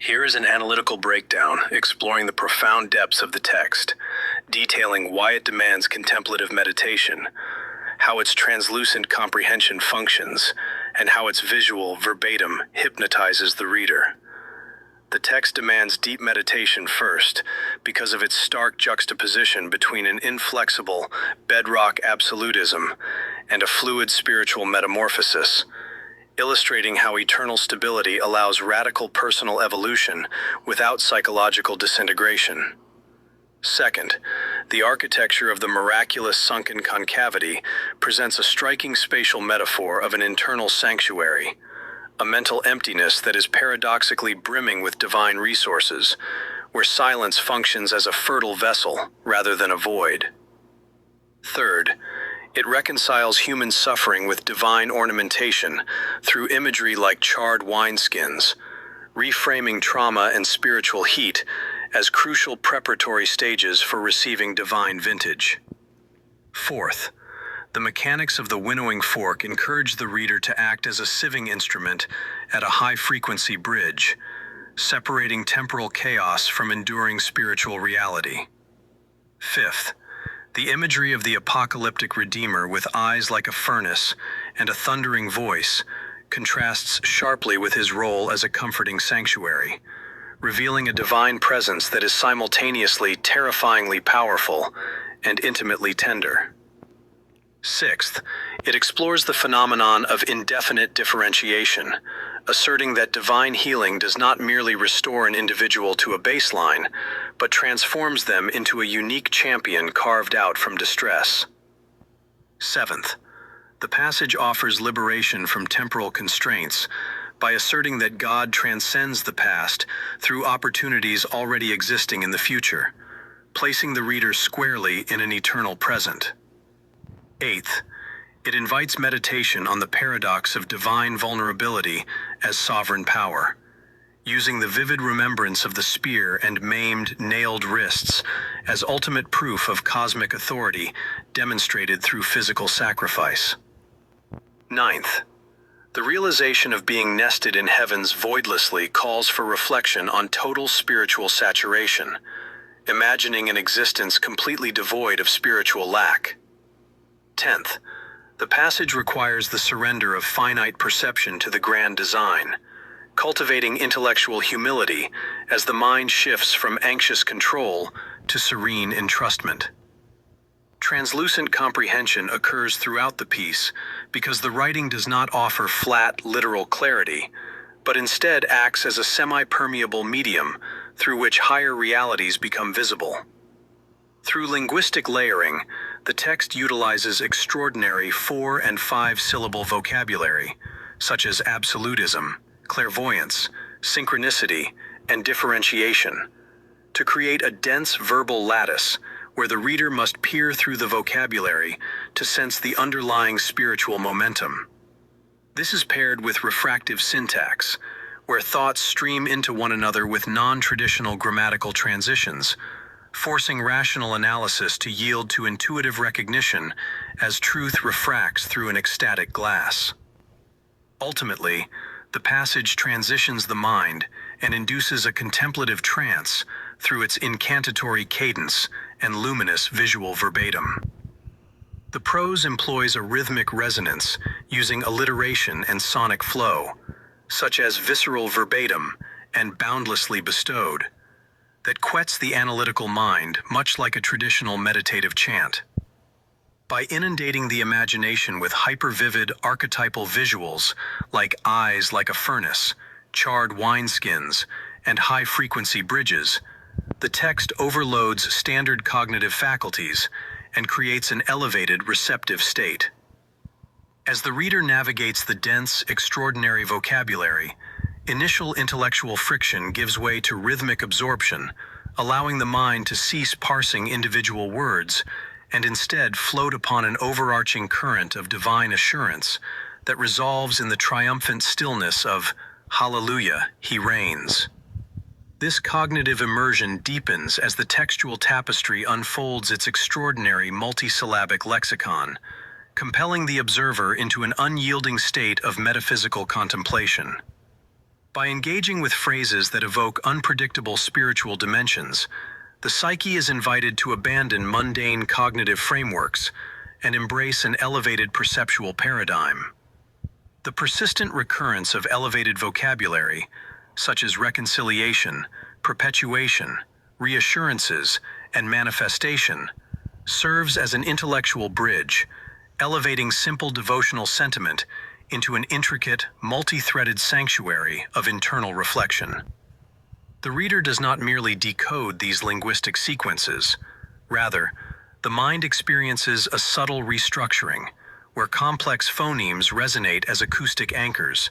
Here is an analytical breakdown exploring the profound depths of the text, detailing why it demands contemplative meditation, how its translucent comprehension functions, and how its visual, verbatim, hypnotizes the reader. The text demands deep meditation first, because of its stark juxtaposition between an inflexible, bedrock absolutism and a fluid spiritual metamorphosis, illustrating how eternal stability allows radical personal evolution without psychological disintegration. Second, the architecture of the miraculous sunken concavity presents a striking spatial metaphor of an internal sanctuary, a mental emptiness that is paradoxically brimming with divine resources, where silence functions as a fertile vessel rather than a void. Third, it reconciles human suffering with divine ornamentation through imagery like charred wineskins, reframing trauma and spiritual heat as crucial preparatory stages for receiving divine vintage. Fourth, the mechanics of the winnowing fork encourage the reader to act as a sieving instrument at a high-frequency bridge, separating temporal chaos from enduring spiritual reality. Fifth, the imagery of the apocalyptic Redeemer with eyes like a furnace and a thundering voice contrasts sharply with his role as a comforting sanctuary, revealing a divine presence that is simultaneously terrifyingly powerful and intimately tender. Sixth, it explores the phenomenon of indefinite differentiation, asserting that divine healing does not merely restore an individual to a baseline, but transforms them into a unique champion carved out from distress. Seventh, the passage offers liberation from temporal constraints by asserting that God transcends the past through opportunities already existing in the future, placing the reader squarely in an eternal present. Eighth, it invites meditation on the paradox of divine vulnerability as sovereign power, using the vivid remembrance of the spear and maimed, nailed wrists as ultimate proof of cosmic authority demonstrated through physical sacrifice. Ninth, the realization of being nested in heavens voidlessly calls for reflection on total spiritual saturation, imagining an existence completely devoid of spiritual lack. 10th, the passage requires the surrender of finite perception to the grand design, cultivating intellectual humility as the mind shifts from anxious control to serene entrustment. Translucent comprehension occurs throughout the piece because the writing does not offer flat, literal clarity, but instead acts as a semi-permeable medium through which higher realities become visible. Through linguistic layering, the text utilizes extraordinary 4- and 5-syllable vocabulary, such as absolutism, clairvoyance, synchronicity, and differentiation, to create a dense verbal lattice where the reader must peer through the vocabulary to sense the underlying spiritual momentum. This is paired with refractive syntax, where thoughts stream into one another with non-traditional grammatical transitions, forcing rational analysis to yield to intuitive recognition as truth refracts through an ecstatic glass. Ultimately, the passage transitions the mind and induces a contemplative trance through its incantatory cadence and luminous visual verbatim. The prose employs a rhythmic resonance using alliteration and sonic flow, such as visceral verbatim and boundlessly bestowed, that quets the analytical mind much like a traditional meditative chant. By inundating the imagination with hyper-vivid archetypal visuals like eyes like a furnace, charred wineskins, and high-frequency bridges, the text overloads standard cognitive faculties and creates an elevated receptive state. As the reader navigates the dense, extraordinary vocabulary, initial intellectual friction gives way to rhythmic absorption, allowing the mind to cease parsing individual words and instead float upon an overarching current of divine assurance that resolves in the triumphant stillness of "Hallelujah, He reigns." This cognitive immersion deepens as the textual tapestry unfolds its extraordinary multisyllabic lexicon, compelling the observer into an unyielding state of metaphysical contemplation. By engaging with phrases that evoke unpredictable spiritual dimensions, the psyche is invited to abandon mundane cognitive frameworks and embrace an elevated perceptual paradigm. The persistent recurrence of elevated vocabulary, such as reconciliation, perpetuation, reassurances, and manifestation, serves as an intellectual bridge, elevating simple devotional sentiment into an intricate, multi-threaded sanctuary of internal reflection. The reader does not merely decode these linguistic sequences. Rather, the mind experiences a subtle restructuring, where complex phonemes resonate as acoustic anchors,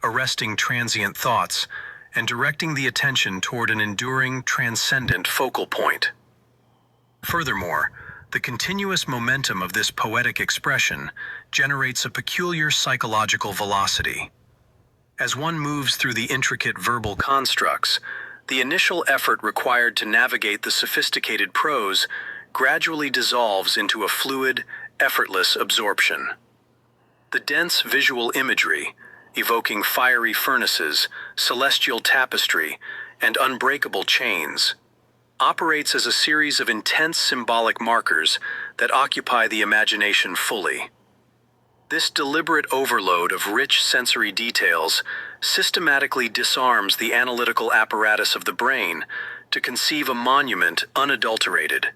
arresting transient thoughts and directing the attention toward an enduring, transcendent focal point. Furthermore, the continuous momentum of this poetic expression generates a peculiar psychological velocity. As one moves through the intricate verbal constructs, the initial effort required to navigate the sophisticated prose gradually dissolves into a fluid, effortless absorption. The dense visual imagery, evoking fiery furnaces, celestial tapestry, and unbreakable chains, operates as a series of intense symbolic markers that occupy the imagination fully. This deliberate overload of rich sensory details systematically disarms the analytical apparatus of the brain to conceive a monument unadulterated,